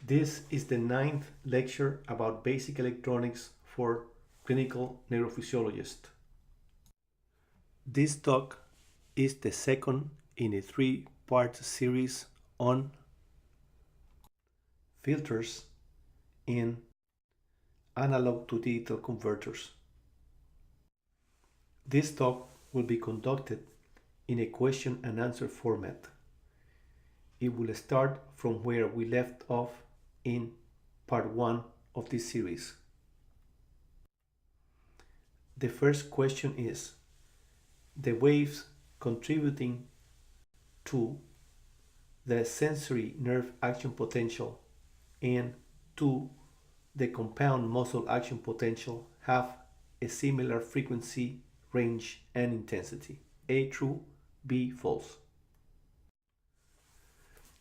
This is the 9th lecture about basic electronics for clinical neurophysiologists. This talk is the second in a 3-part series on filters in analog to digital converters. This talk will be conducted in a question and answer format. It will start from where we left off in part 1 of this series. The first question is: the waves contributing to the sensory nerve action potential and to the compound muscle action potential have a similar frequency, range, and intensity. A true, B false.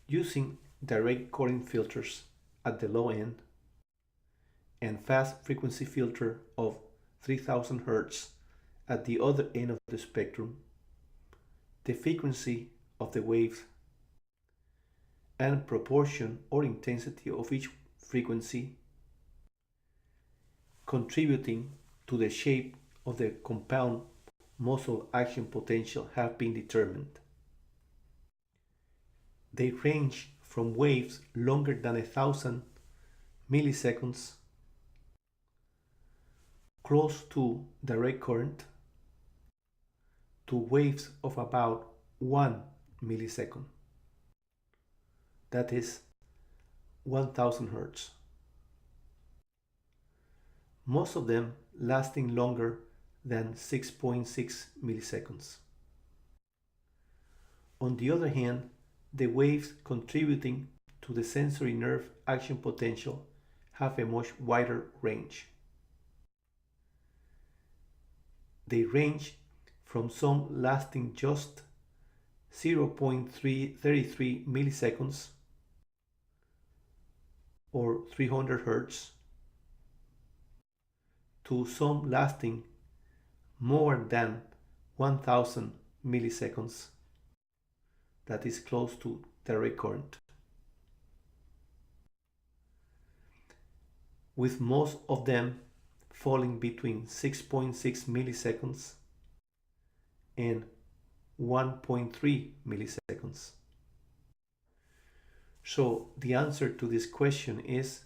Using direct current filters at the low end and fast frequency filter of 3000 Hz at the other end of the spectrum, the frequency of the wave and proportion or intensity of each frequency contributing to the shape of the compound muscle action potential have been determined. They range from waves longer than 1000 milliseconds, close to direct current, to waves of about 1 millisecond, that is 1000 Hz. Most of them lasting longer than 6.6 milliseconds. On the other hand, the waves contributing to the sensory nerve action potential have a much wider range. They range from some lasting just 0.33 milliseconds or 300 Hz to some lasting more than 1000 milliseconds, that is close to direct current, with most of them falling between 6.6 milliseconds and 1.3 milliseconds. So the answer to this question is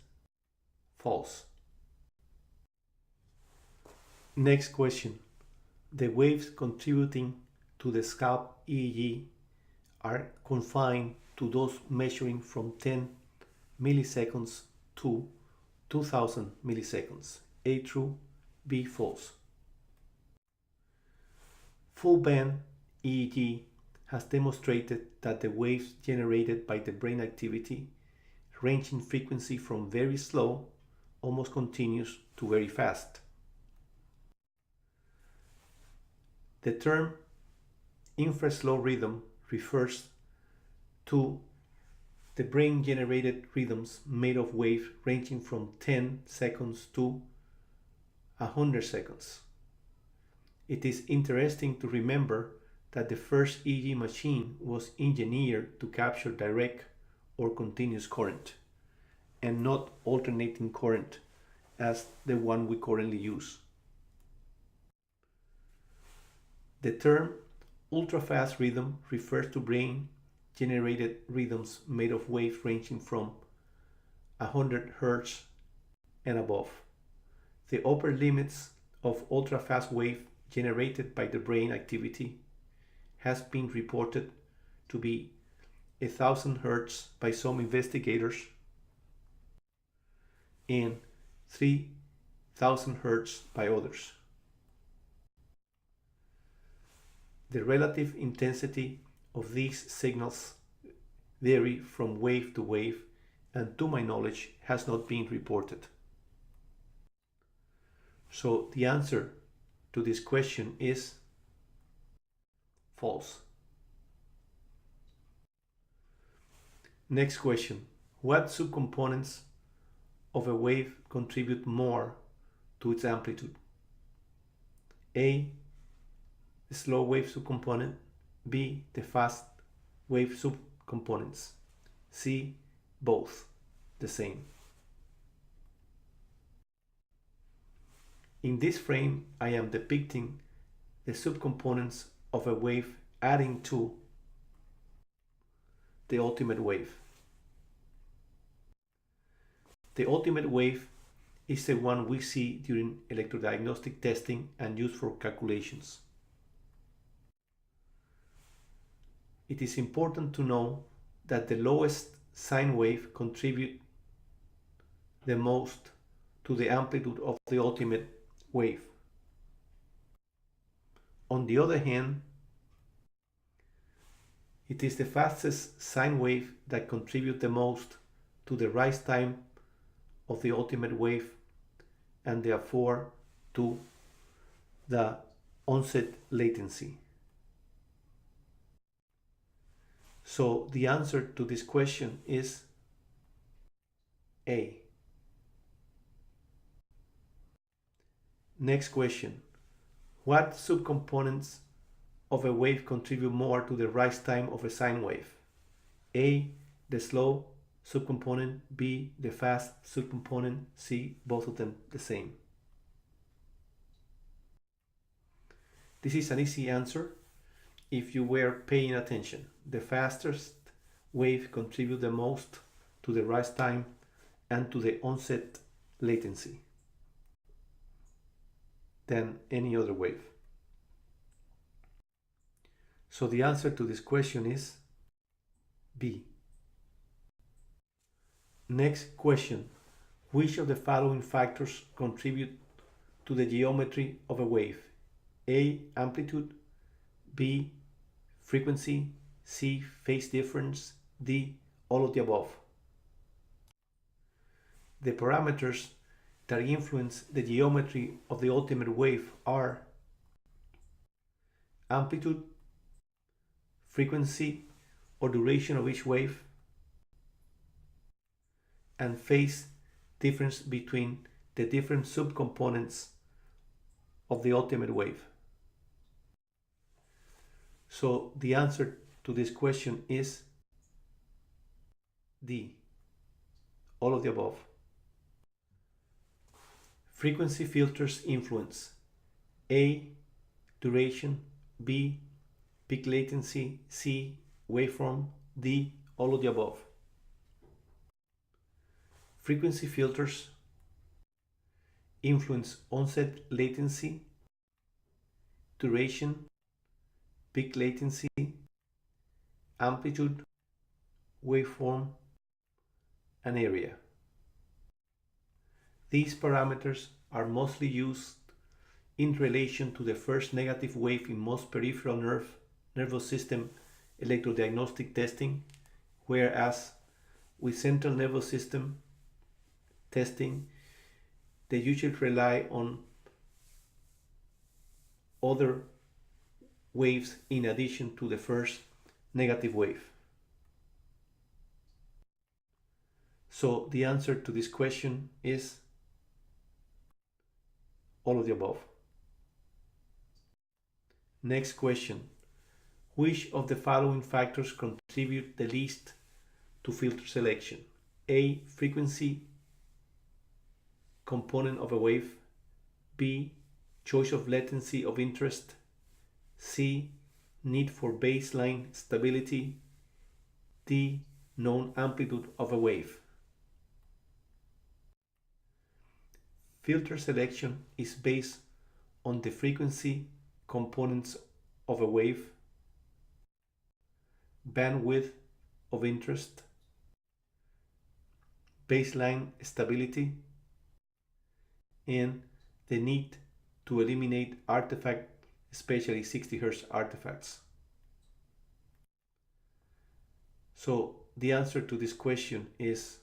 false. Next question: the waves contributing to the scalp EEG are confined to those measuring from 10 milliseconds to 2000 milliseconds. A true, B false. Full band EEG has demonstrated that the waves generated by the brain activity range in frequency from very slow, almost continuous, to very fast. The term infraslow rhythm refers to the brain-generated rhythms made of waves ranging from 10 seconds to 100 seconds. It is interesting to remember that the first EEG machine was engineered to capture direct or continuous current and not alternating current as the one we currently use. The term ultrafast rhythm refers to brain-generated rhythms made of waves ranging from 100 Hz and above. The upper limits of ultrafast wave generated by the brain activity has been reported to be 1000 Hz by some investigators and 3000 Hz by others. The relative intensity of these signals vary from wave to wave and, to my knowledge, has not been reported. So the answer to this question is false. Next question: what subcomponents of a wave contribute more to its amplitude? A, the slow wave subcomponent. B, the fast wave subcomponents. C, both. the same. In this frame, I am depicting the subcomponents of a wave adding to the ultimate wave. The ultimate wave is the one we see during electrodiagnostic testing and used for calculations. It is important to know that the lowest sine wave contributes the most to the amplitude of the ultimate wave. On the other hand, it is the fastest sine wave that contributes the most to the rise time of the ultimate wave and therefore to the onset latency. So the answer to this question is A. Next question. What subcomponents of a wave contribute more to the rise time of a sine wave? A. The slow subcomponent. B. The fast subcomponent. C. Both of them the same. This is an easy answer if you were paying attention. The fastest wave contributes the most to the rise time and to the onset latency than any other wave. So the answer to this question is B. Next question. Which of the following factors contribute to the geometry of a wave? A. Amplitude. B. Frequency. C. Phase difference. D. All of the above. The parameters that influence the geometry of the ultimate wave are amplitude, frequency or duration of each wave, and phase difference between the different subcomponents of the ultimate wave. So the answer to this question is D. All of the above. Frequency filters influence A. Duration. B. Peak latency. C. Waveform. D. All of the above. Frequency filters influence onset latency, duration, peak latency, amplitude, waveform, and area. These parameters are mostly used in relation to the first negative wave in most peripheral nervous system electrodiagnostic testing, whereas with central nervous system testing, they usually rely on other waves in addition to the first negative wave. So the answer to this question is all of the above. Next question. Which of the following factors contribute the least to filter selection? A. Frequency component of a wave. B. Choice of latency of interest. C. Need for baseline stability. D. Known amplitude of a wave. Filter selection is based on the frequency components of a wave, bandwidth of interest, baseline stability, and the need to eliminate artifacts, especially 60 Hz artifacts. So the answer to this question is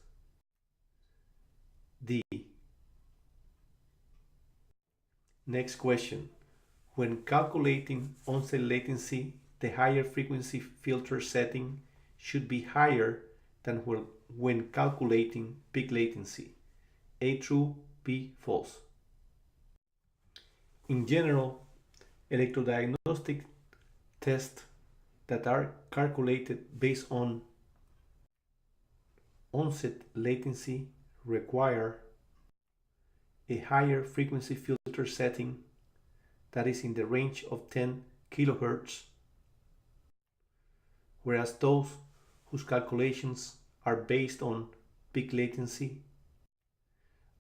D. Next question. When calculating onset latency, the higher frequency filter setting should be higher than when calculating peak latency. A. True. B. False. In general, electrodiagnostic tests that are calculated based on onset latency require a higher frequency filter setting that is in the range of 10 kHz, whereas those whose calculations are based on peak latency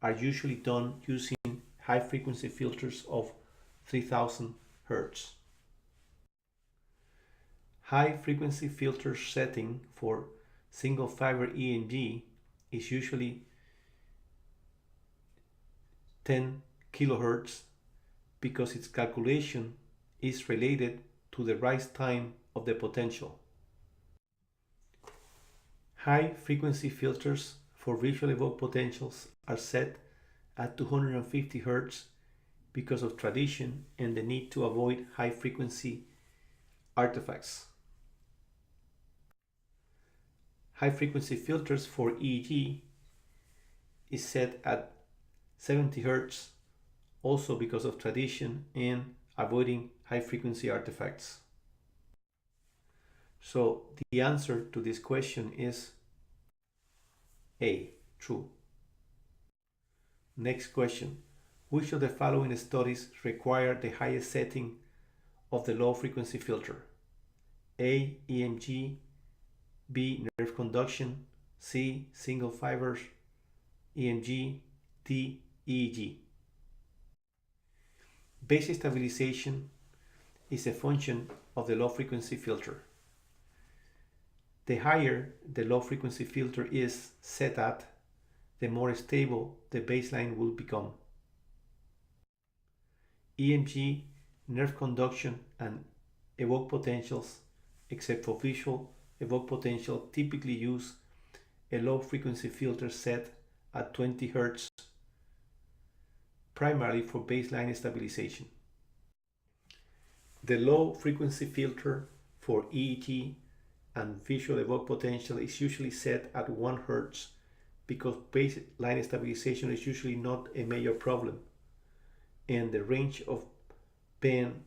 are usually done using high frequency filters of 3000 Hz. High frequency filter setting for single fiber EMG is usually 10 kHz because its calculation is related to the rise time of the potential. High frequency filters for visual evoked potentials are set at 250 Hz because of tradition and the need to avoid high frequency artifacts. High frequency filters for EEG is set at 70 Hz also because of tradition and avoiding high frequency artifacts. So the answer to this question is A, true. Next question. Which of the following studies require the highest setting of the low frequency filter? A, EMG, B, nerve conduction, C, single fibers EMG, D, EEG. Base stabilization is a function of the low frequency filter. The higher the low frequency filter is set at, the more stable the baseline will become. EMG, nerve conduction, and evoked potentials, except for visual evoked potential, typically use a low frequency filter set at 20 Hz, primarily for baseline stabilization. The low frequency filter for EEG and visual evoked potential is usually set at 1 Hz because baseline stabilization is usually not a major problem, and the range of band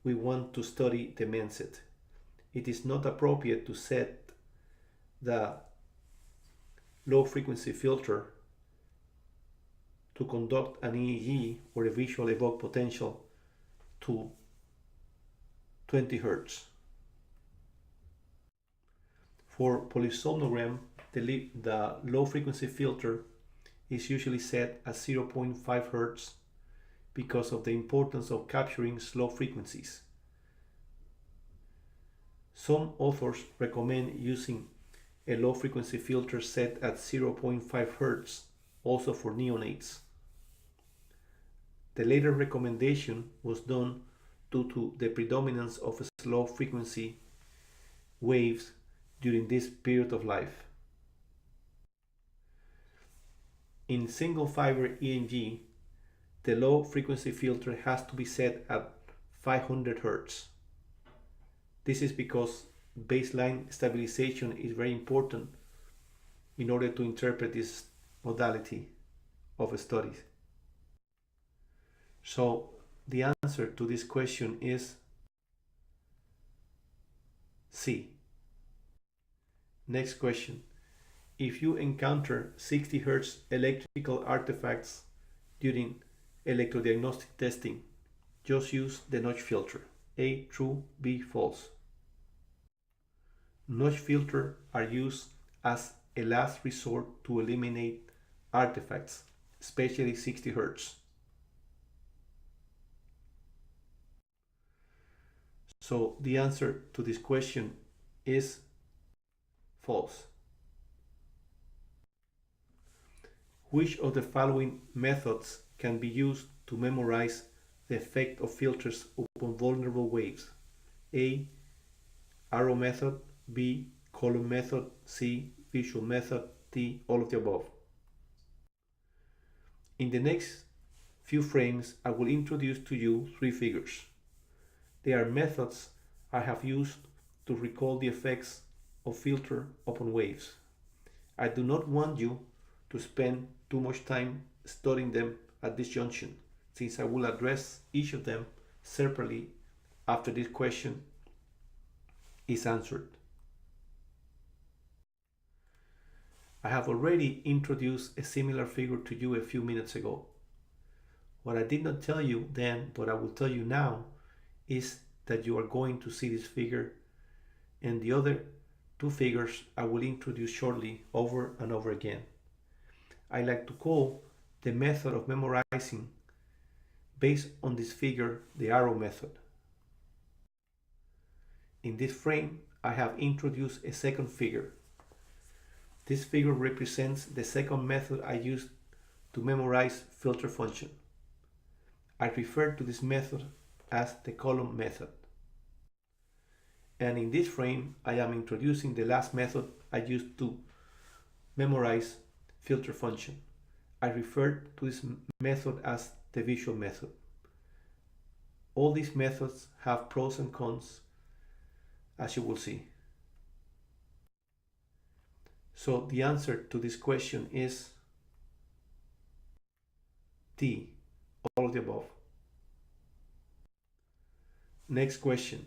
we want to study demands it. It is not appropriate to set the low frequency filter to conduct an EEG or a visual evoked potential to 20 Hz. For polysomnogram, the low frequency filter is usually set at 0.5 Hz because of the importance of capturing slow frequencies. Some authors recommend using a low frequency filter set at 0.5 Hz also for neonates. The later recommendation was done due to the predominance of slow frequency waves during this period of life. In single fiber EMG, the low frequency filter has to be set at 500 Hz. This is because baseline stabilization is very important in order to interpret this modality of studies. So the answer to this question is C. Next question. If you encounter 60 Hz electrical artifacts during electrodiagnostic testing, just use the notch filter. A, true, B, false. Notch filters are used as a last resort to eliminate artifacts, especially 60 Hz. So the answer to this question is false. Which of the following methods can be used to memorize the effect of filters upon vulnerable waves? A, arrow method, B, column method, C, visual method, D, all of the above. In the next few frames, I will introduce to you 3 figures. They are methods I have used to recall the effects of filter upon waves. I do not want you to spend too much time studying them at this junction, since I will address each of them separately after this question is answered. I have already introduced a similar figure to you a few minutes ago. What I did not tell you then, but I will tell you now, is that you are going to see this figure and the other two figures I will introduce shortly over and over again. I like to call the method of memorizing based on this figure the arrow method. In this frame, I have introduced a second figure. This figure represents the second method I used to memorize filter function. I refer to this method as the column method. And in this frame, I am introducing the last method I used to memorize filter function. I refer to this method as the visual method. All these methods have pros and cons, as you will see. So the answer to this question is D, all of the above. Next question.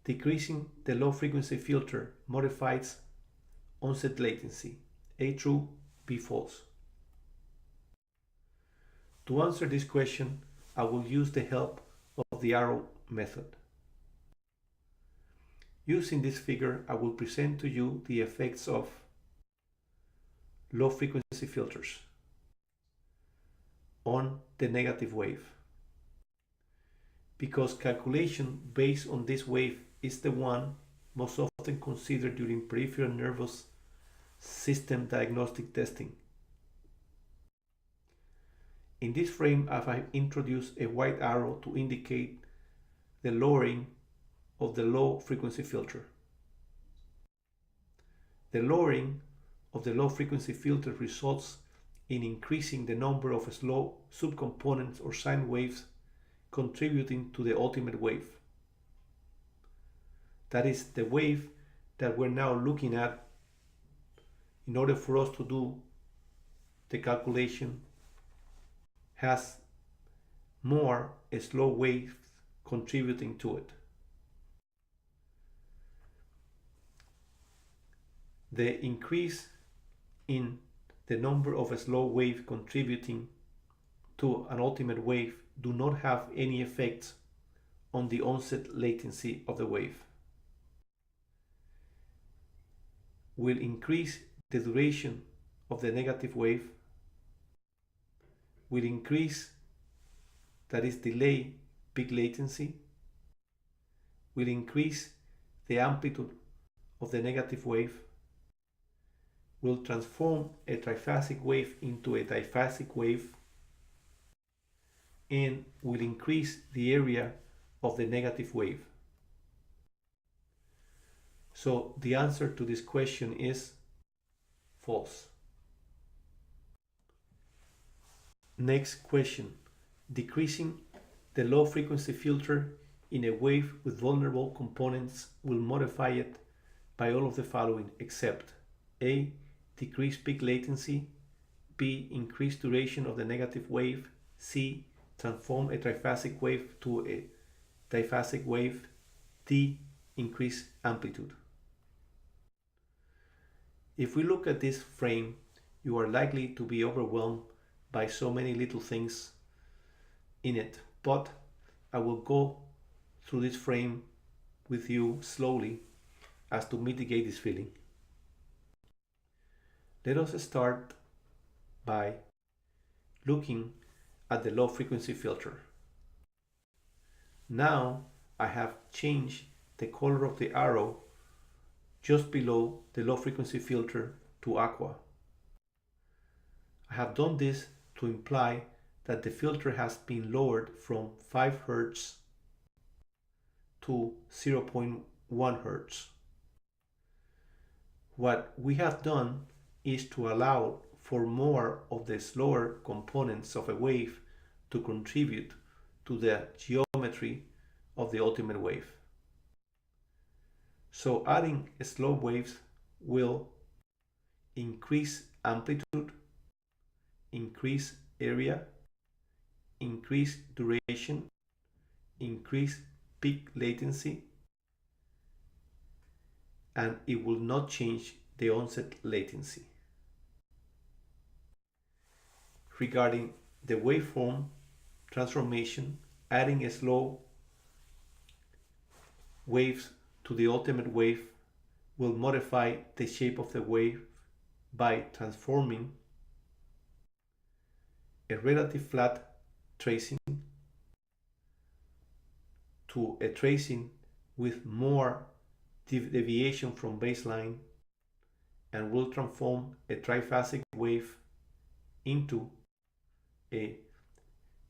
Decreasing the low frequency filter modifies onset latency. A true, B false. To answer this question, I will use the help of the arrow method. Using this figure, I will present to you the effects of low frequency filters on the negative wave. Because calculation based on this wave is the one most often considered during peripheral nervous system diagnostic testing. In this frame, I have introduced a white arrow to indicate the lowering of the low frequency filter. The lowering of the low frequency filter results in increasing the number of slow subcomponents or sine waves contributing to the ultimate wave. That is the wave that we're now looking at in order for us to do the calculation has more slow waves contributing to it. The increase in the number of slow waves contributing to an ultimate wave do not have any effects on the onset latency of the wave. Will increase the duration of the negative wave, will increase, that is delay, peak latency, will increase the amplitude of the negative wave, will transform a triphasic wave into a diphasic wave, and will increase the area of the negative wave. So the answer to this question is false. Next question. Decreasing the low frequency filter in a wave with vulnerable components will modify it by all of the following except A. Decrease peak latency, B. Increase duration of the negative wave, C. Transform a triphasic wave to a diphasic wave, D. Increase amplitude. If we look at this frame, you are likely to be overwhelmed by so many little things in it, but I will go through this frame with you slowly as to mitigate this feeling. Let us start by looking at the low frequency filter. Now I have changed the color of the arrow just below the low frequency filter to aqua. I have done this to imply that the filter has been lowered from 5 Hz to 0.1 Hz. What we have done is to allow for more of the slower components of a wave to contribute to the geometry of the ultimate wave. So adding slow waves will increase amplitude, increase area, increase duration, increase peak latency, and it will not change the onset latency. regarding the waveform transformation, adding a slow waves to the ultimate wave will modify the shape of the wave by transforming a relative flat tracing to a tracing with more deviation from baseline, and will transform a triphasic wave into a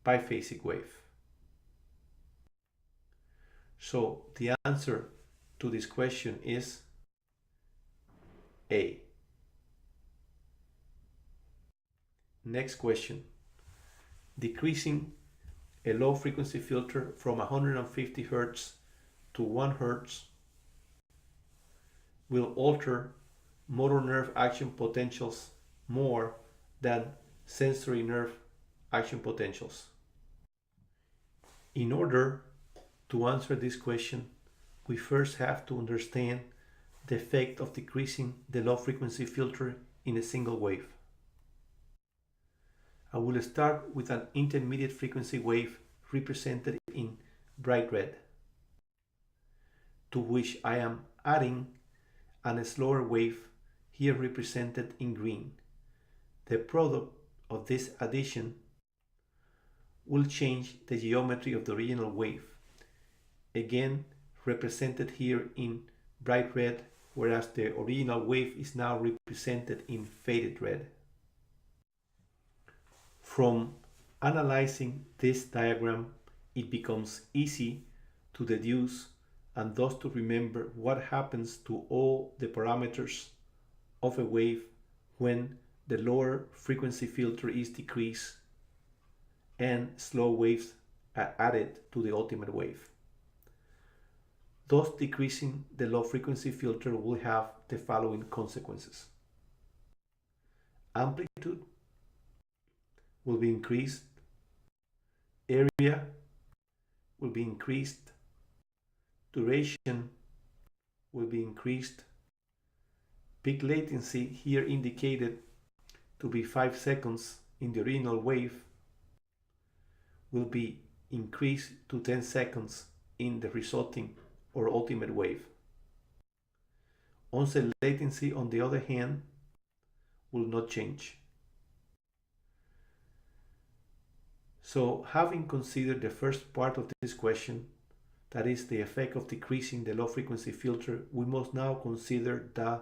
biphasic wave. So the answer to this question is A. Next question. Decreasing a low frequency filter from 150 Hz to 1 Hz will alter motor nerve action potentials more than sensory nerve action potentials. In order to answer this question, we first have to understand the effect of decreasing the low frequency filter in a single wave. I will start with an intermediate frequency wave represented in bright red, to which I am adding a slower wave here represented in green. The product of this addition will change the geometry of the original wave, again represented here in bright red, whereas the original wave is now represented in faded red. From analyzing this diagram, it becomes easy to deduce and thus to remember what happens to all the parameters of a wave when the lower frequency filter is decreased and slow waves are added to the ultimate wave. Thus, decreasing the low frequency filter will have the following consequences. Amplitude will be increased, area will be increased, duration will be increased, peak latency, here indicated to be 5 seconds in the original wave, will be increased to 10 seconds in the resulting or ultimate wave. Onset latency, on the other hand, will not change. So, having considered the first part of this question, that is the effect of decreasing the low frequency filter, we must now consider the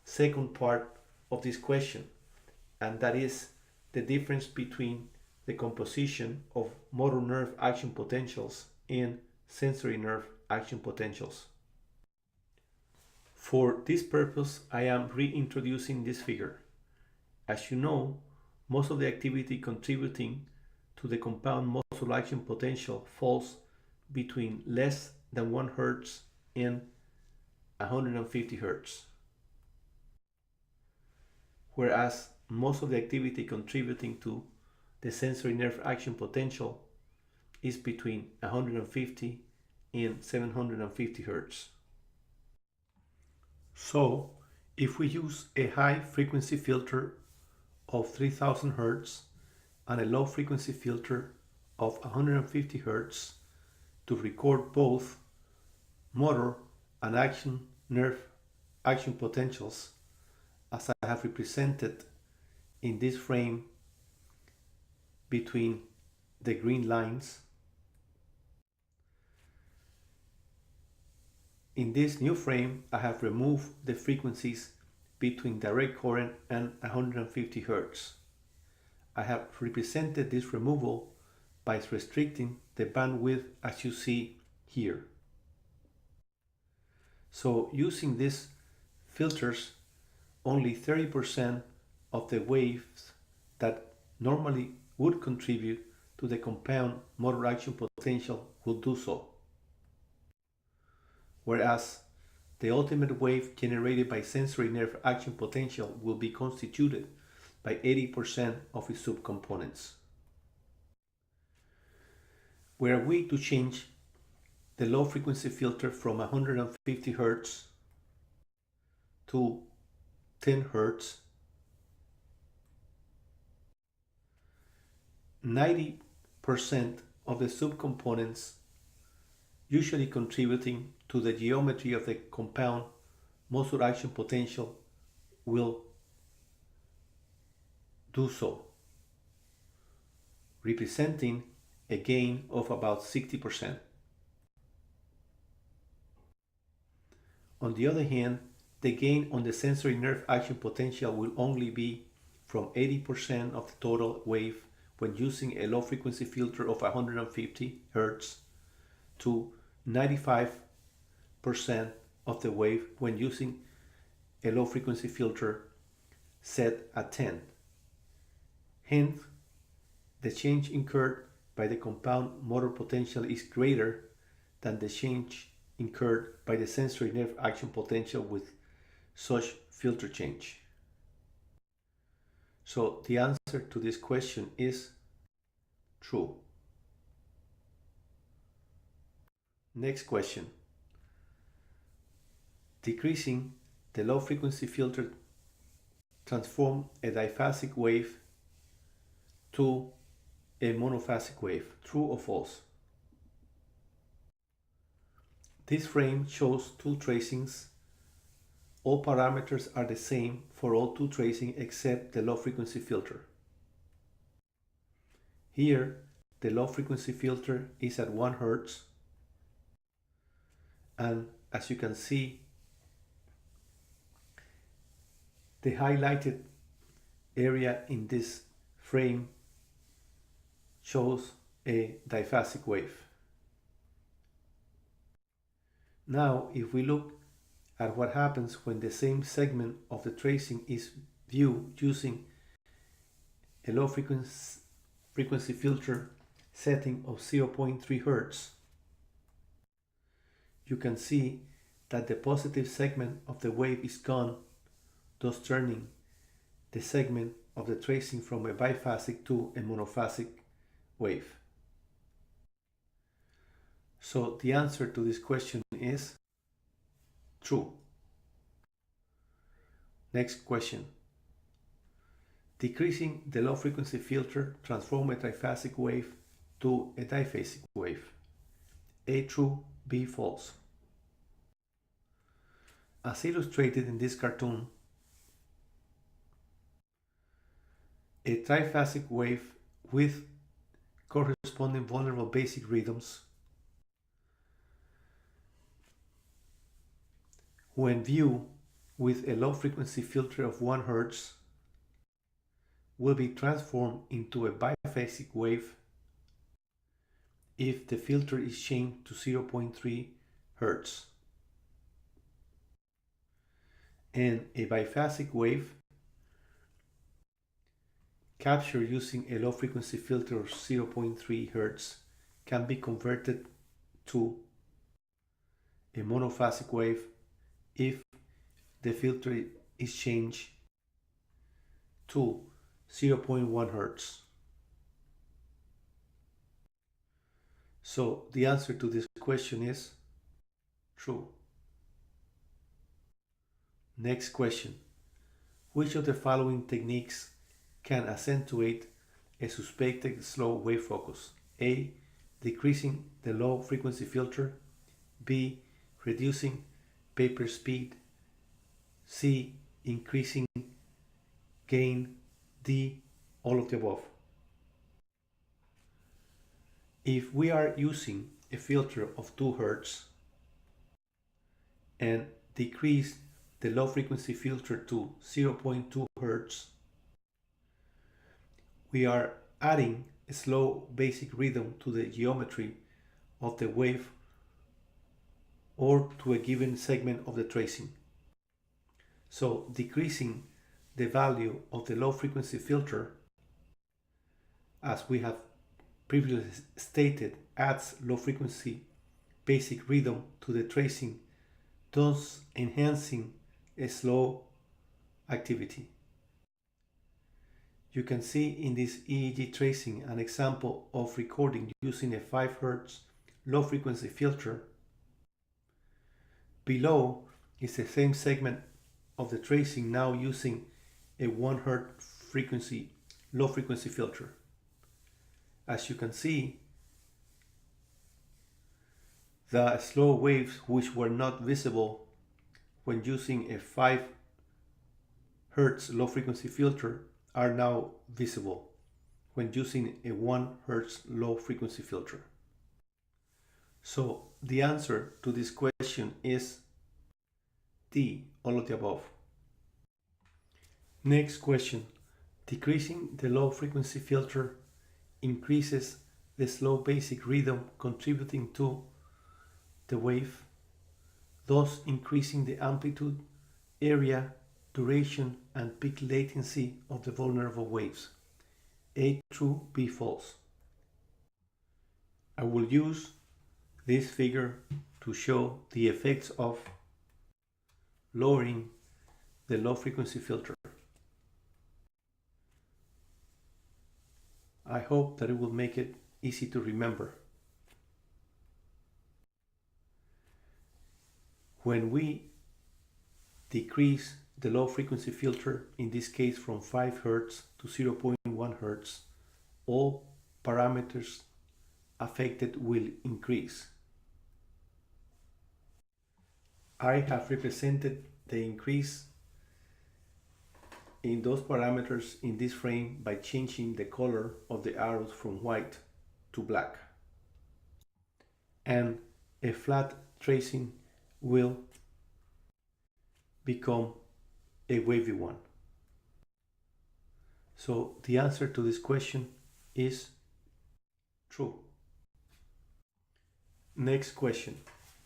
second part of this question, and that is the difference between the composition of motor nerve action potentials and sensory nerve action potentials. For this purpose, I am reintroducing this figure. As you know, most of the activity contributing to the compound muscle action potential falls between less than 1 Hz and 150 Hz, whereas most of the activity contributing to the sensory nerve action potential is between 150 and 750 Hz. So, if we use a high frequency filter of 3000 Hz and a low frequency filter of 150 Hz to record both motor and nerve action potentials, as I have represented in this frame between the green lines. In this new frame, I have removed the frequencies between direct current and 150 Hz. I have represented this removal by restricting the bandwidth as you see here. So using these filters, only 30% of the waves that normally would contribute to the compound motor action potential will do so, whereas the ultimate wave generated by sensory nerve action potential will be constituted by 80% of its subcomponents. Were we to change the low frequency filter from 150 Hz to 10 Hz, 90% of the subcomponents usually contributing to the geometry of the compound motor action potential will do so, representing a gain of about 60%. On the other hand, the gain on the sensory nerve action potential will only be from 80% of the total wave when using a low frequency filter of 150 Hz to 95% of the wave when using a low frequency filter set at 10. Hence, the change incurred by the compound motor potential is greater than the change incurred by the sensory nerve action potential with such filter change. So the answer to this question is true. Next question. Decreasing the low frequency filter transform a diphasic wave to a monophasic wave. True or false? This frame shows two tracings. All parameters are the same for all two tracings except the low frequency filter. Here, the low frequency filter is at 1 Hz, and as you can see, the highlighted area in this frame shows a diphasic wave. Now, if we look at what happens when the same segment of the tracing is viewed using a low frequency filter setting of 0.3 Hz, you can see that the positive segment of the wave is gone, thus turning the segment of the tracing from a biphasic to a monophasic wave. So the answer to this question is true. Next question. Decreasing the low frequency filter transforms a triphasic wave to a diphasic wave. A true, B false. As illustrated in this cartoon, a triphasic wave with corresponding vulnerable basic rhythms, when viewed with a low frequency filter of 1 Hz, will be transformed into a biphasic wave if the filter is changed to 0.3 Hz. And a biphasic wave captured using a low frequency filter of 0.3 Hz can be converted to a monophasic wave if the filter is changed to 0.1 Hz. So the answer to this question is true. Next question. Which of the following techniques can accentuate a suspected slow wave focus? A. Decreasing the low frequency filter. B. Reducing paper speed. C. Increasing gain. D. All of the above. If we are using a filter of 2 Hz and decrease the low frequency filter to 0.2 Hz, we are adding a slow basic rhythm to the geometry of the wave or to a given segment of the tracing. So decreasing the value of the low frequency filter, as we have previously stated, adds low frequency basic rhythm to the tracing, thus enhancing a slow activity. You can see in this EEG tracing an example of recording using a 5 Hz low frequency filter. Below is the same segment of the tracing now using a 1 Hz low frequency filter. As you can see, the slow waves which were not visible when using a 5 Hz low frequency filter are now visible when using a 1 Hz low frequency filter. So the answer to this question is D, all of the above. Next question. Decreasing the low frequency filter increases the slow basic rhythm contributing to the wave, thus increasing the amplitude, area, duration, and peak latency of the vulnerable waves. A true, B false. I will use this figure to show the effects of lowering the low frequency filter. I hope that it will make it easy to remember. When we decrease the low frequency filter, in this case from 5 Hz to 0.1 Hz, all parameters affected will increase. I have represented the increase in those parameters in this frame by changing the color of the arrows from white to black. And a flat tracing will become a wavy one. So the answer to this question is true. Next question.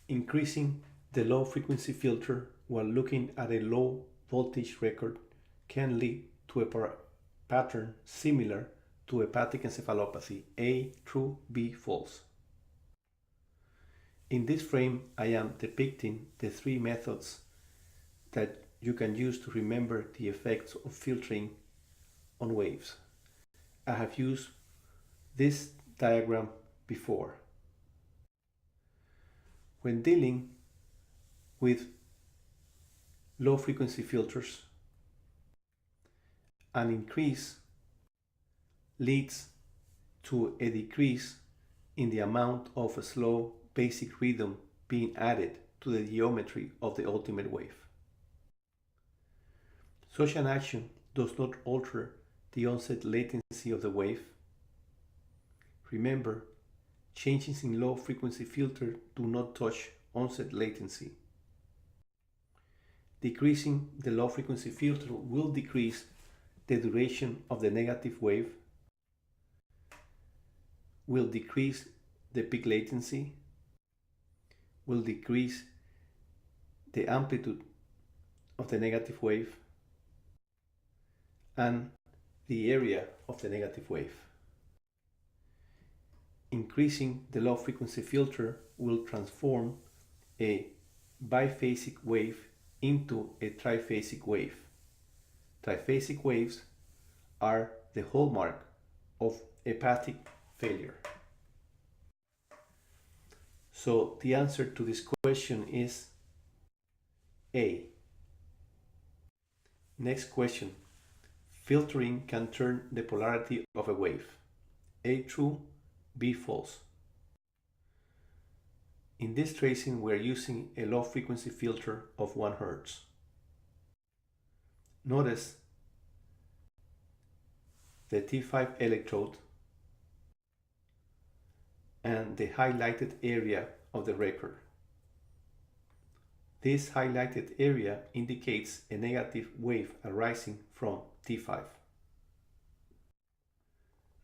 Increasing the low frequency filter while looking at a low voltage record can lead to a pattern similar to hepatic encephalopathy. A true, B false. In this frame, I am depicting the 3 methods that you can use to remember the effects of filtering on waves. I have used this diagram before. When dealing with low frequency filters, an increase leads to a decrease in the amount of a slow basic rhythm being added to the geometry of the ultimate wave. Such an action does not alter the onset latency of the wave. Remember, changes in low frequency filter do not touch onset latency. Decreasing the low frequency filter will decrease the duration of the negative wave, will decrease the peak latency, will decrease the amplitude of the negative wave, and the area of the negative wave. Increasing the low frequency filter will transform a biphasic wave into a triphasic wave. Triphasic waves are the hallmark of hepatic failure. So the answer to this question is A. Next question. Filtering can turn the polarity of a wave. A true, B false. In this tracing, we are using a low frequency filter of 1 Hz. Notice the T5 electrode and the highlighted area of the record. This highlighted area indicates a negative wave arising from T5.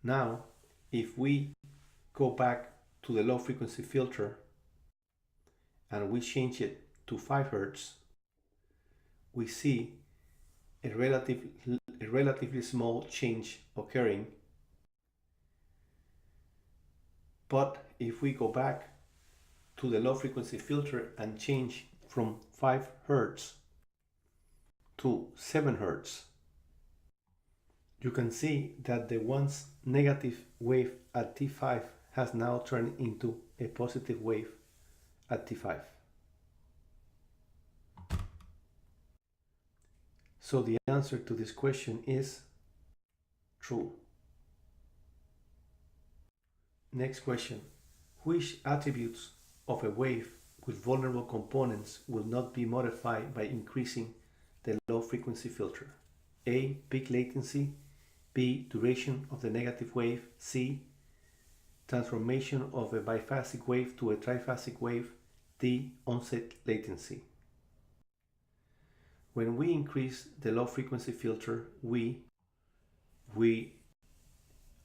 Now, if we go back to the low frequency filter and we change it to 5 Hz, we see a relatively small change occurring. But if we go back to the low frequency filter and change from 5 Hz to 7 Hz, you can see that the once negative wave at T5 has now turned into a positive wave at T5. So the answer to this question is true. Next question. Which attributes of a wave with vulnerable components will not be modified by increasing the low frequency filter? A. Peak latency. B. Duration of the negative wave. C. Transformation of a biphasic wave to a triphasic wave. D. Onset latency. When we increase the low frequency filter, we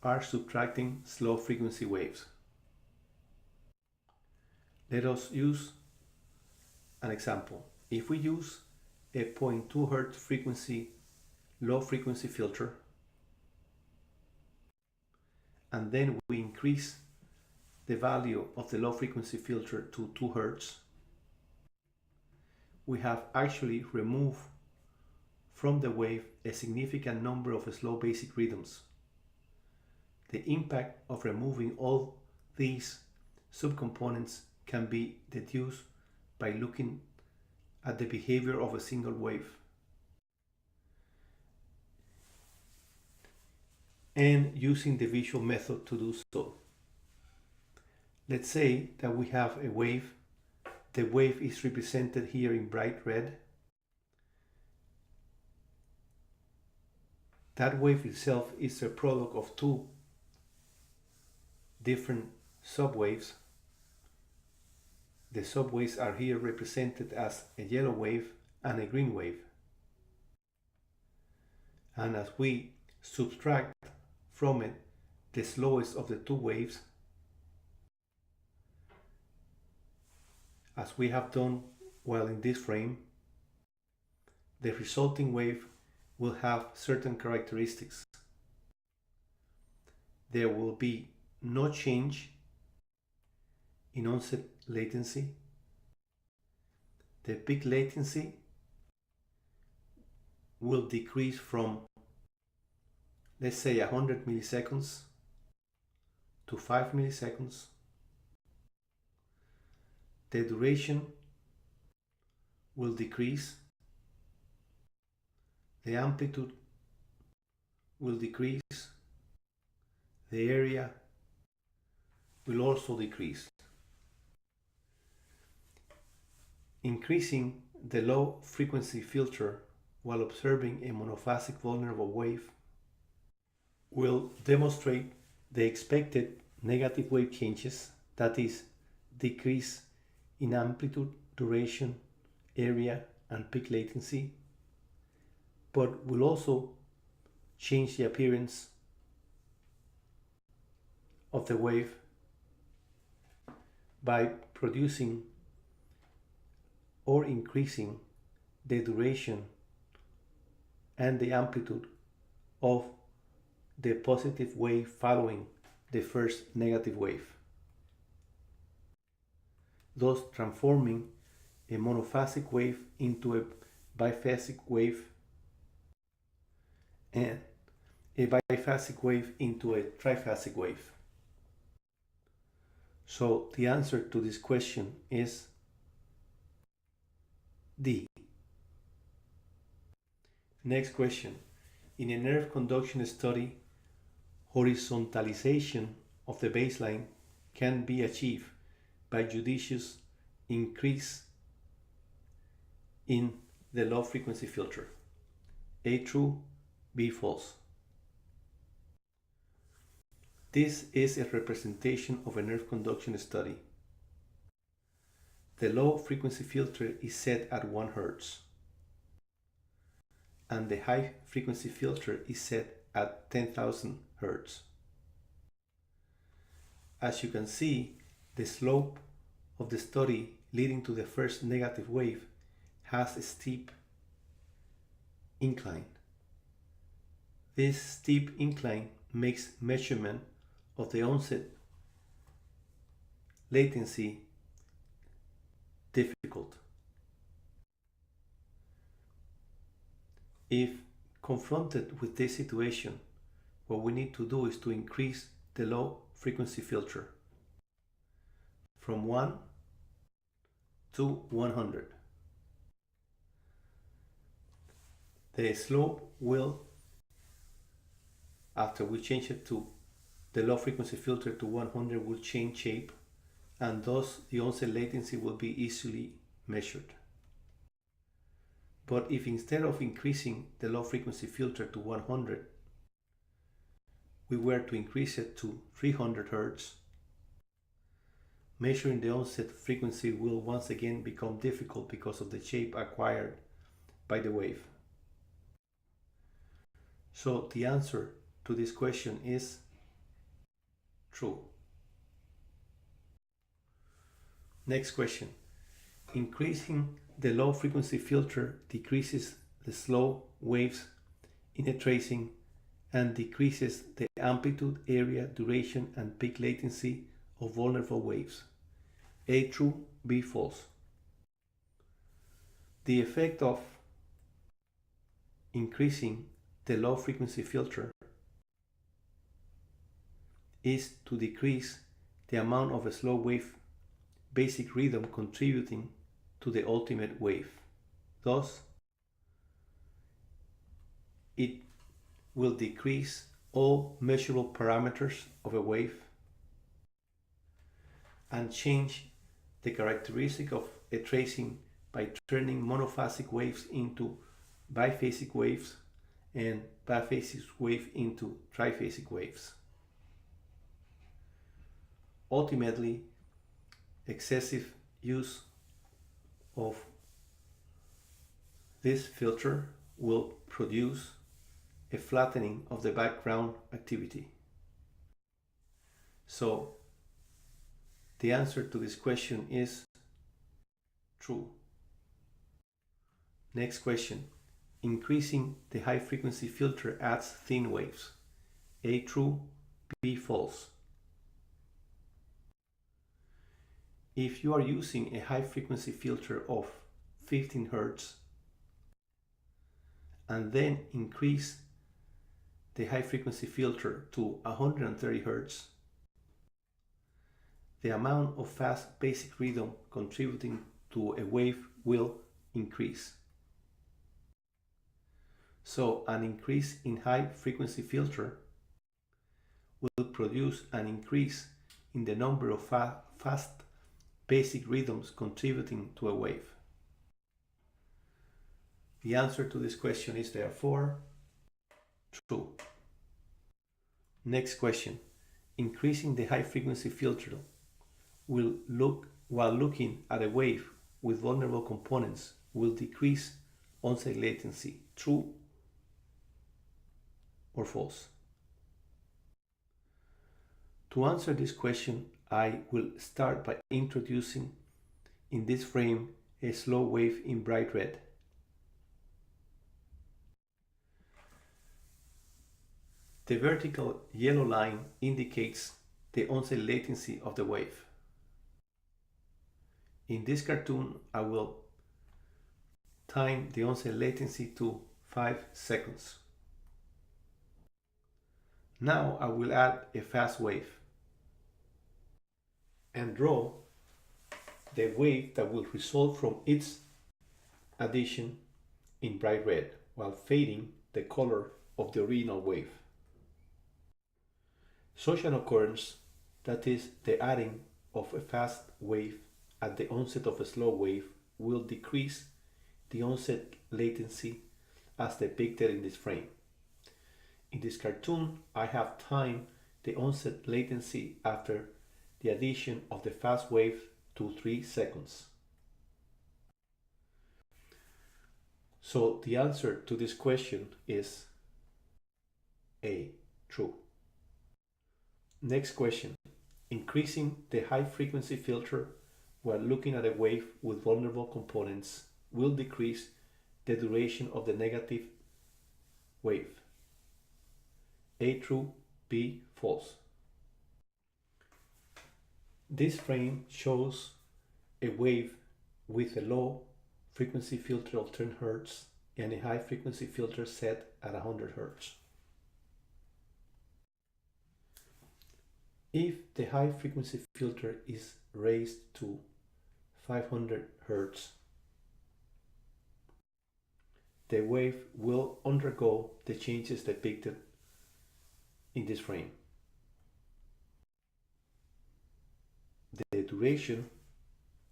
are subtracting slow frequency waves. Let us use an example. If we use a 0.2 Hz frequency low frequency filter, and then we increase the value of the low frequency filter to 2 Hz, we have actually removed from the wave a significant number of slow basic rhythms. The impact of removing all these subcomponents can be deduced by looking at the behavior of a single wave and using the visual method to do so. Let's say that we have a wave. The wave is represented here in bright red. That wave itself is a product of two different subwaves. The subwaves are here represented as a yellow wave and a green wave. And as we subtract from it the slowest of the two waves, as we have done while in this frame, the resulting wave will have certain characteristics. There will be no change in onset latency. The peak latency will decrease from, let's say, 100 milliseconds to 5 milliseconds. The duration will decrease. The amplitude will decrease. The area will also decrease. Increasing the low frequency filter while observing a monophasic vulnerable wave will demonstrate the expected negative wave changes, that is, decrease in amplitude, duration, area, and peak latency, but will also change the appearance of the wave by producing or increasing the duration and the amplitude of the positive wave following the first negative wave, thus transforming a monophasic wave into a biphasic wave and a biphasic wave into a triphasic wave. So the answer to this question is D. Next question. In a nerve conduction study, horizontalization of the baseline can be achieved by judicious increase in the low frequency filter. A true, B false. This is a representation of a nerve conduction study. The low frequency filter is set at 1 Hz and the high frequency filter is set at 10,000 Hz. As you can see, the slope of the study leading to the first negative wave has a steep incline. This steep incline makes measurement of the onset latency difficult. If confronted with this situation, what we need to do is to increase the low frequency filter from 1 to 100. The slope will, after we change it to the low frequency filter to 100 will change shape, and thus the onset latency will be easily measured. But if instead of increasing the low frequency filter to 100, we were to increase it to 300 Hz, measuring the onset frequency will once again become difficult because of the shape acquired by the wave. So the answer to this question is true. Next question. Increasing the low frequency filter decreases the slow waves in a tracing and decreases the amplitude, area, duration, and peak latency of vulnerable waves. A true, B false. The effect of increasing the low frequency filter is to decrease the amount of a slow wave basic rhythm contributing to the ultimate wave. Thus, it will decrease all measurable parameters of a wave and change the characteristic of a tracing by turning monophasic waves into biphasic waves and biphasic wave into triphasic waves. Ultimately, excessive use of this filter will produce a flattening of the background activity. So the answer to this question is true. Next question. Increasing the high frequency filter adds thin waves. A true, B false. If you are using a high frequency filter of 15 Hz and then increase the high frequency filter to 130 Hz, the amount of fast basic rhythm contributing to a wave will increase. So an increase in high frequency filter will produce an increase in the number of fast basic rhythms contributing to a wave. The answer to this question is therefore true. Next question. Increasing the high frequency filter will while looking at a wave with vulnerable components will decrease onset latency. True or false? To answer this question, I will start by introducing in this frame a slow wave in bright red. The vertical yellow line indicates the onset latency of the wave. In this cartoon, I will time the onset latency to 5 seconds. Now I will add a fast wave and draw the wave that will result from its addition in bright red while fading the color of the original wave. Such an occurrence, that is the adding of a fast wave at the onset of a slow wave, will decrease the onset latency as depicted in this frame. In this cartoon, I have timed the onset latency after the addition of the fast wave to 3 seconds. So the answer to this question is A, true. Next question. Increasing the high frequency filter while looking at a wave with vulnerable components will decrease the duration of the negative wave. A true, B false. This frame shows a wave with a low frequency filter of 10 Hz and a high frequency filter set at 100 Hz. If the high frequency filter is raised to 500 Hz, the wave will undergo the changes depicted in this frame. duration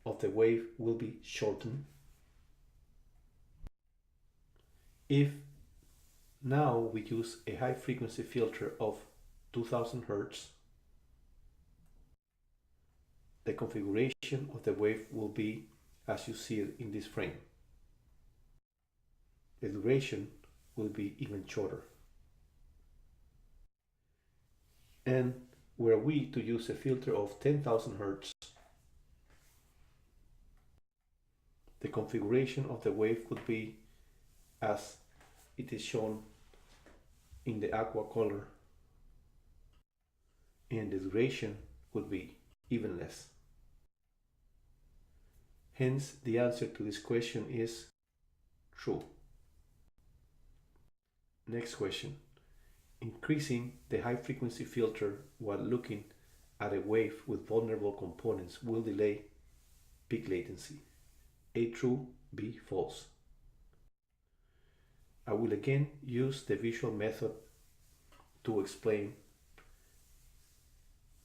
of the wave will be shortened. If now we use a high frequency filter of 2000 Hertz, the configuration of the wave will be as you see it in this frame. The duration will be even shorter. And were we to use a filter of 10,000 Hertz, the configuration of the wave would be as it is shown in the aqua color, and the duration would be even less. Hence, the answer to this question is true. Next question. Increasing the high frequency filter while looking at a wave with vulnerable components will delay peak latency. A, true, B, false. I will again use the visual method to explain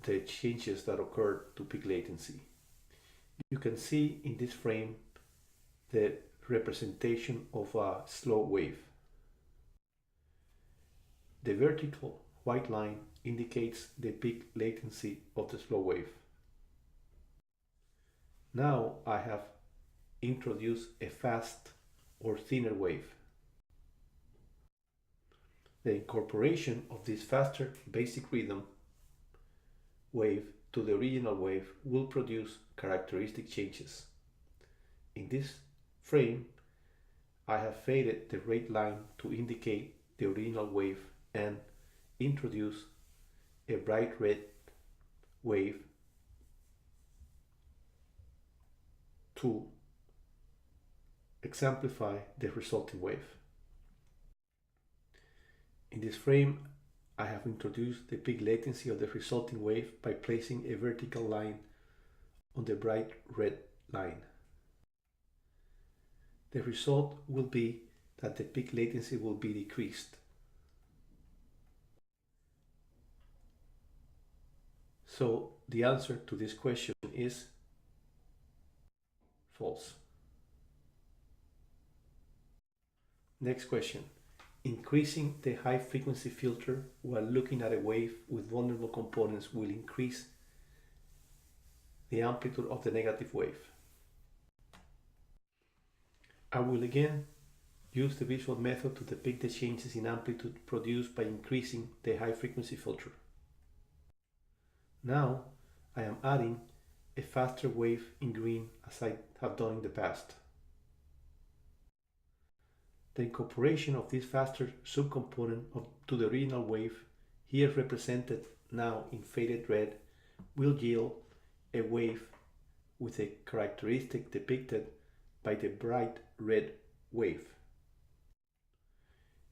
the changes that occur to peak latency. You can see in this frame the representation of a slow wave. The vertical white line indicates the peak latency of the slow wave. Now I have introduced a fast or thinner wave. The incorporation of this faster basic rhythm wave to the original wave will produce characteristic changes. In this frame, I have faded the red line to indicate the original wave and introduce a bright red wave to exemplify the resulting wave. In this frame, I have introduced the peak latency of the resulting wave by placing a vertical line on the bright red line. The result will be that the peak latency will be decreased. So the answer to this question is false. Next question. Increasing the high frequency filter while looking at a wave with vulnerable components will increase the amplitude of the negative wave. I will again use the visual method to depict the changes in amplitude produced by increasing the high frequency filter. Now I am adding a faster wave in green as I have done in the past. The incorporation of this faster subcomponent to the original wave, here represented now in faded red, will yield a wave with a characteristic depicted by the bright red wave.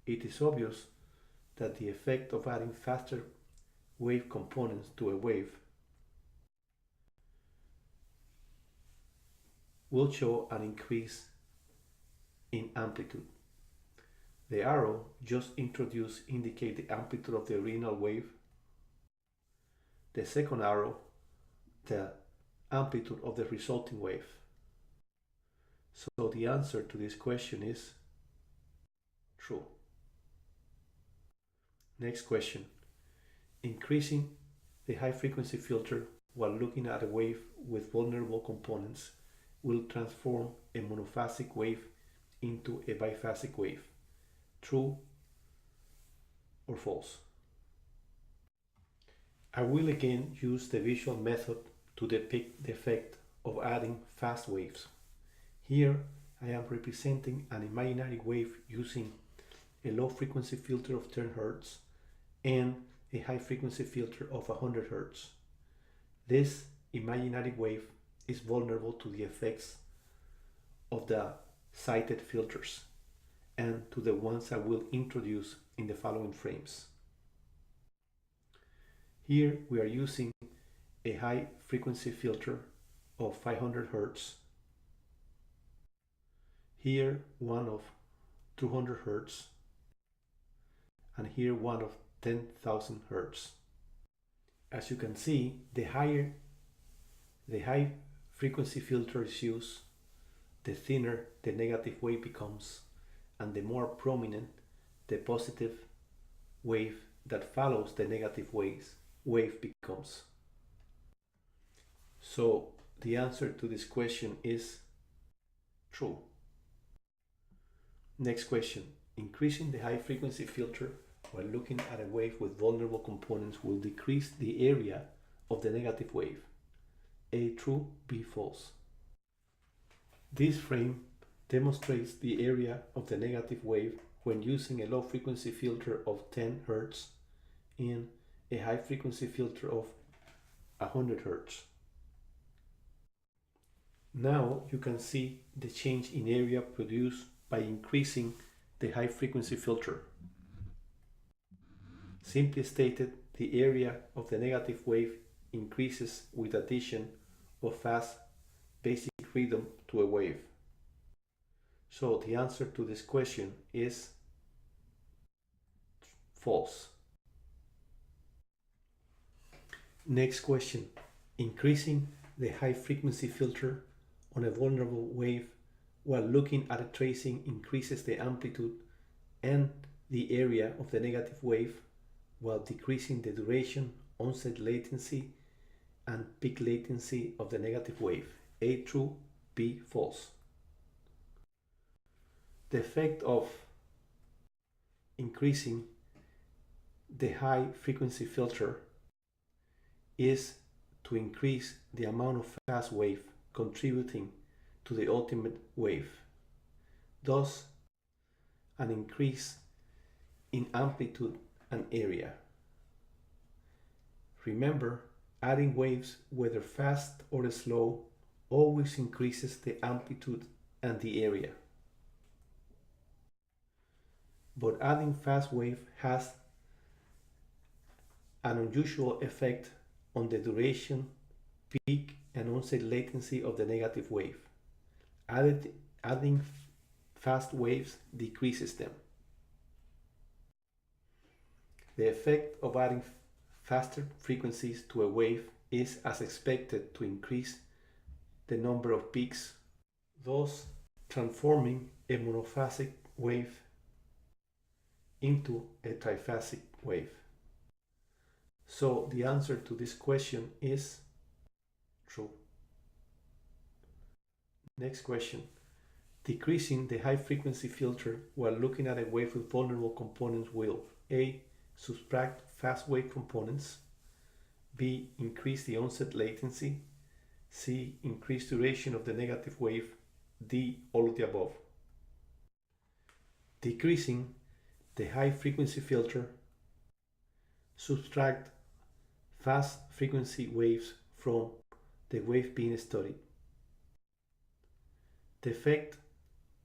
It is obvious that the effect of adding faster wave components to a wave will show an increase in amplitude. The arrow just introduced indicates the amplitude of the original wave. The second arrow, the amplitude of the resulting wave. So the answer to this question is true. Next question. Increasing the high frequency filter while looking at a wave with vulnerable components will transform a monophasic wave into a biphasic wave. True or false? I will again use the visual method to depict the effect of adding fast waves. Here I am representing an imaginary wave using a low frequency filter of 10 Hz and a high frequency filter of 100 Hz. This imaginary wave is vulnerable to the effects of the cited filters and to the ones I will introduce in the following frames. Here we are using a high frequency filter of 500 Hz. Here one of 200 Hz, and here one of 10,000 Hz. As you can see, the higher the high frequency filter is used, the thinner the negative wave becomes, and the more prominent the positive wave that follows the negative wave becomes. So the answer to this question is true. Next question. Increasing the high frequency filter while looking at a wave with vulnerable components will decrease the area of the negative wave. A, true, B, false. This frame demonstrates the area of the negative wave when using a low frequency filter of 10 Hz in a high frequency filter of 100 Hz. Now you can see the change in area produced by increasing the high frequency filter. Simply stated, the area of the negative wave increases with addition of fast basic rhythm to a wave. So the answer to this question is false. Next question. Increasing the high frequency filter on a vulnerable wave while looking at a tracing increases the amplitude and the area of the negative wave while decreasing the duration, onset latency, and peak latency of the negative wave. A, true, B, false. The effect of increasing the high frequency filter is to increase the amount of fast wave contributing to the ultimate wave, thus an increase in amplitude and area. Remember, adding waves, whether fast or slow, always increases the amplitude and the area. But adding fast wave has an unusual effect on the duration, peak, and onset latency of the negative wave. Adding fast waves decreases them. The effect of adding faster frequencies to a wave is, as expected, to increase the number of peaks, thus transforming a monophasic wave into a triphasic wave. So the answer to this question is true. Next question. Decreasing the high frequency filter while looking at a wave with vulnerable components will A, subtract fast wave components, B, increase the onset latency, C, increase duration of the negative wave, D, all of the above. Decreasing the high frequency filter, subtract fast frequency waves from the wave being studied. The effect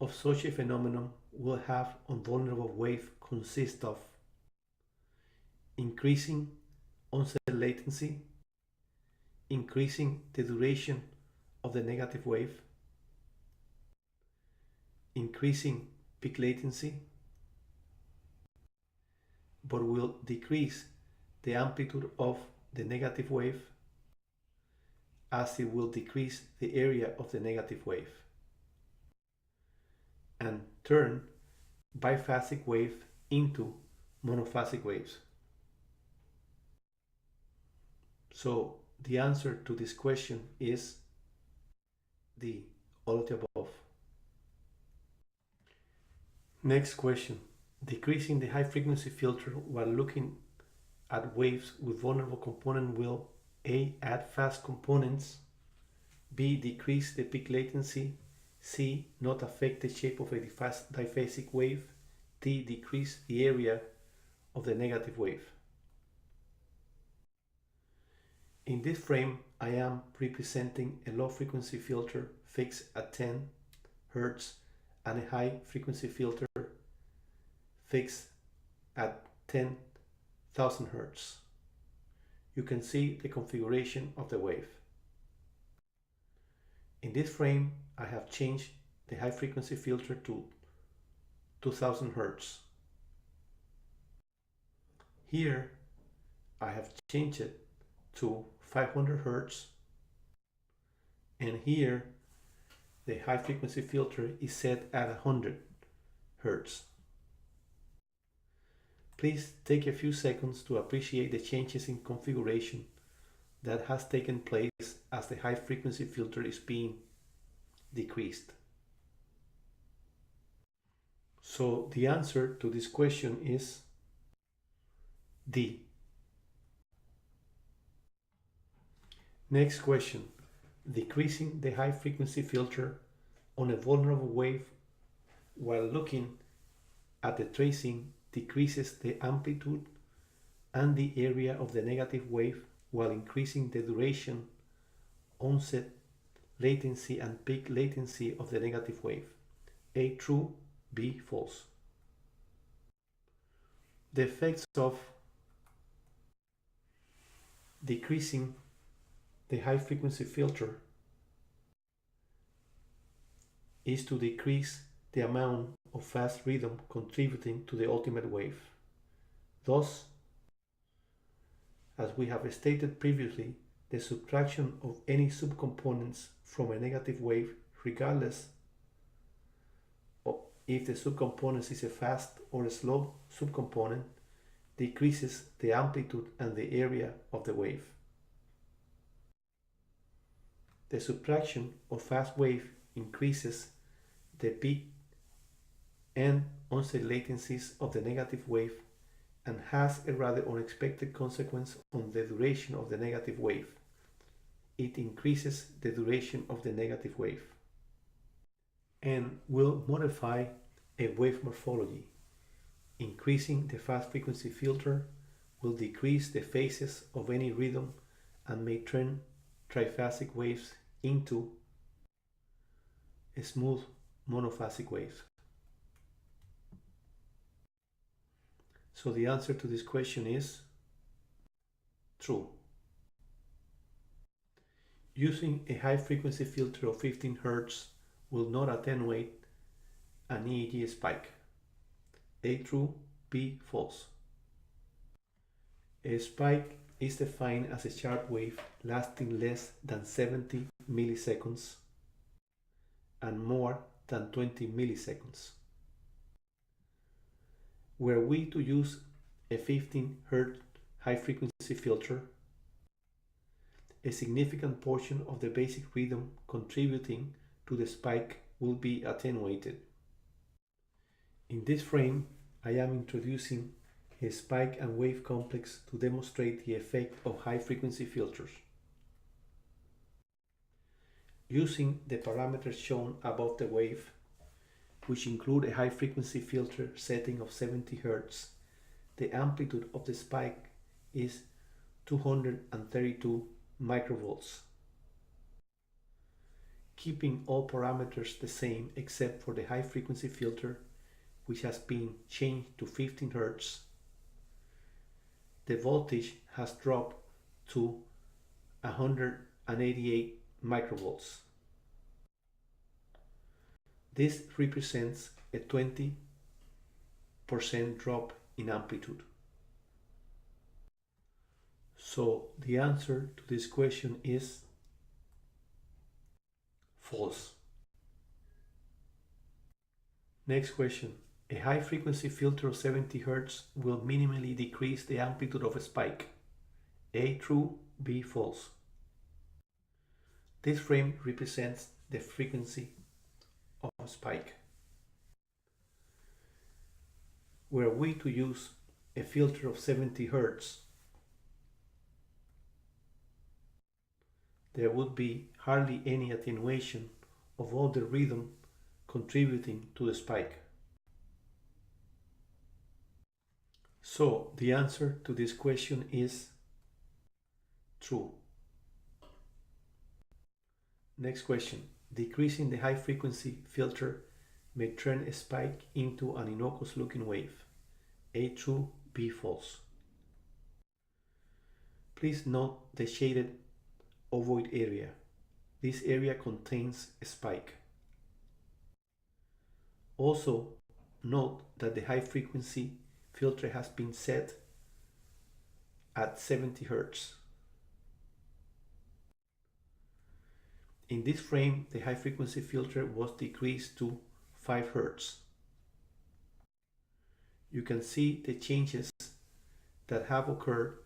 of such a phenomenon will have on vulnerable wave consist of increasing onset latency, increasing the duration of the negative wave, increasing peak latency, but will decrease the amplitude of the negative wave as it will decrease the area of the negative wave and turn biphasic wave into monophasic waves. So the answer to this question is D, all of the above. Next question. Decreasing the high frequency filter while looking at waves with vulnerable component will A, add fast components, B, decrease the peak latency, C, not affect the shape of a diphasic wave, D, decrease the area of the negative wave. In this frame, I am representing a low frequency filter fixed at 10 Hz and a high frequency filter fixed at 10,000 Hz. You can see the configuration of the wave. In this frame, I have changed the high frequency filter to 2000 Hz. Here, I have changed it to 500 Hz and here the high frequency filter is set at 100 Hz. Please take a few seconds to appreciate the changes in configuration that has taken place as the high frequency filter is being decreased. So the answer to this question is D. Next question. Decreasing the high frequency filter on a vulnerable wave while looking at the tracing decreases the amplitude and the area of the negative wave while increasing the duration, onset, latency, and peak latency of the negative wave. A, true, B, false. The effects of decreasing the high frequency filter is to decrease the amount of fast rhythm contributing to the ultimate wave. Thus, as we have stated previously, the subtraction of any subcomponents from a negative wave, regardless of if the subcomponent is a fast or a slow subcomponent, decreases the amplitude and the area of the wave. The subtraction of fast wave increases the peak and onset latencies of the negative wave and has a rather unexpected consequence on the duration of the negative wave. It increases the duration of the negative wave and will modify a wave morphology. Increasing the fast frequency filter will decrease the phases of any rhythm and may turn triphasic waves into smooth monophasic waves. So the answer to this question is true. Using a high frequency filter of 15 Hz will not attenuate an EEG spike. A, true, B, false. A spike is defined as a sharp wave lasting less than 70 milliseconds and more than 20 milliseconds. Were we to use a 15 Hz high frequency filter, a significant portion of the basic rhythm contributing to the spike will be attenuated. In this frame, I am introducing a spike and wave complex to demonstrate the effect of high frequency filters. Using the parameters shown above the wave, which include a high frequency filter setting of 70 Hz, the amplitude of the spike is 232 microvolts. Keeping all parameters the same except for the high frequency filter, which has been changed to 15 Hz, the voltage has dropped to 188 microvolts. This represents a 20% drop in amplitude. So the answer to this question is false. Next question. A high frequency filter of 70 Hz will minimally decrease the amplitude of a spike. A, true, B, false. This frame represents the frequency of a spike. Were we to use a filter of 70 Hz, there would be hardly any attenuation of all the rhythm contributing to the spike. So the answer to this question is true. Next question. Decreasing the high frequency filter may turn a spike into an innocuous looking wave. A, true, B, false. Please note the shaded ovoid area. This area contains a spike. Also, note that the high frequency filter has been set at 70 Hz. In this frame, the high frequency filter was decreased to 5 Hz. You can see the changes that have occurred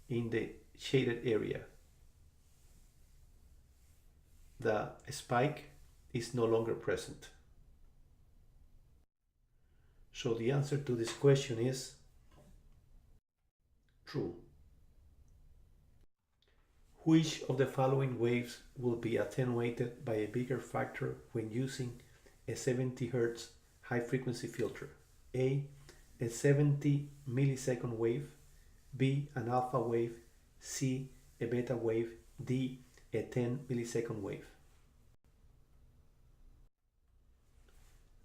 in the shaded area. The spike is no longer present. So the answer to this question is true. Which of the following waves will be attenuated by a bigger factor when using a 70 Hz high frequency filter? A 70 millisecond wave, B, an alpha wave, C, a beta wave, D, a 10 millisecond wave.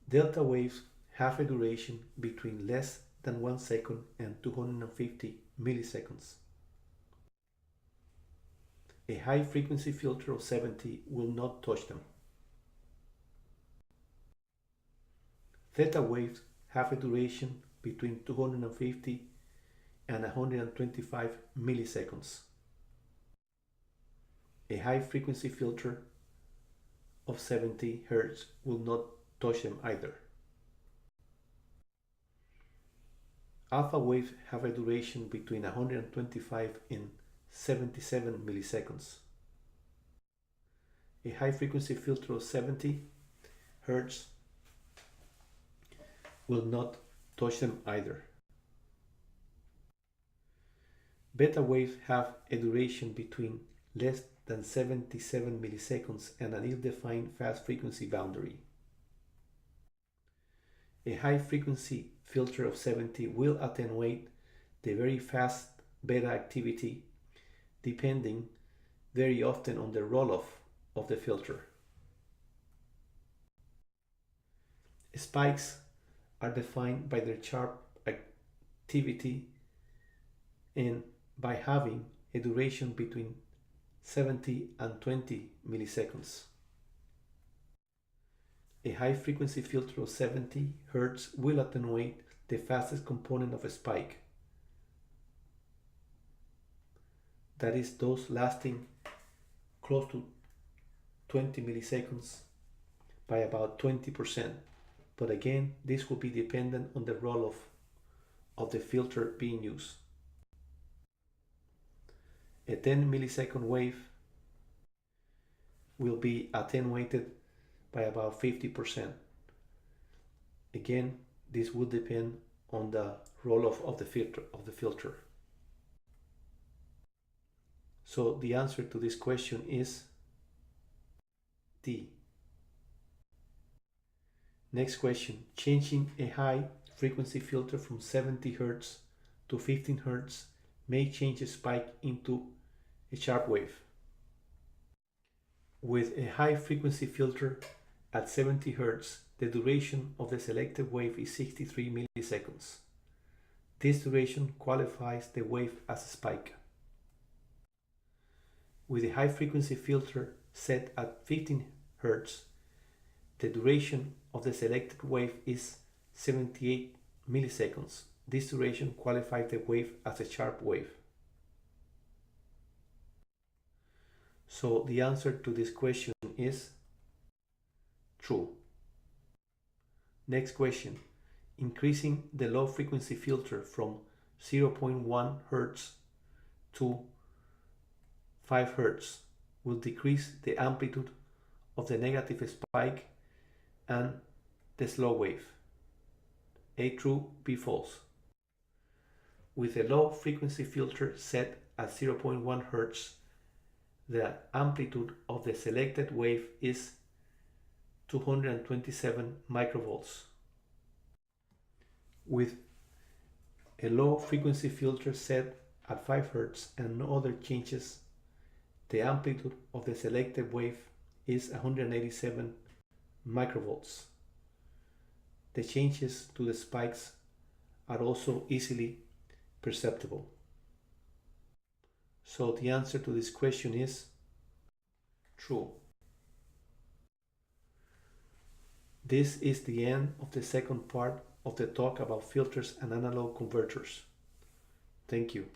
Delta waves have a duration between less than 1 second and 250 milliseconds. A high frequency filter of 70 will not touch them. Theta waves have a duration between 250 and 125 milliseconds. A high frequency filter of 70 Hz will not touch them either. Alpha waves have a duration between 125 and 77 milliseconds. A high frequency filter of 70 Hz will not touch them either. Beta waves have a duration between less than 77 milliseconds and an ill-defined fast frequency boundary. A high frequency filter of 70 will attenuate the very fast beta activity, depending very often on the roll-off of the filter. Spikes are defined by their sharp activity and by having a duration between 70 and 20 milliseconds. A high frequency filter of 70 Hz will attenuate the fastest component of a spike, that is, those lasting close to 20 milliseconds, by about 20%. But again, this will be dependent on the roll-off of the filter being used. A 10 millisecond wave will be attenuated by about 50%. Again, this will depend on the roll-off of the filter. So the answer to this question is D. Next question. Changing a high frequency filter from 70 Hz to 15 Hz may change a spike into a sharp wave. With a high frequency filter at 70 Hz, the duration of the selected wave is 63 milliseconds. This duration qualifies the wave as a spike. With a high frequency filter set at 15 Hz, the duration of the selected wave is 78 milliseconds. This duration qualifies the wave as a sharp wave. So the answer to this question is true. Next question. Increasing the low frequency filter from 0.1 Hz to 5 Hz will decrease the amplitude of the negative spike and the slow wave. A true, B false. With a low frequency filter set at 0.1 Hz, the amplitude of the selected wave is 227 microvolts. With a low frequency filter set at 5 Hz and no other changes, the amplitude of the selected wave is 187 microvolts. The changes to the spikes are also easily perceptible. So the answer to this question is true. This is the end of the second part of the talk about filters and analog converters. Thank you.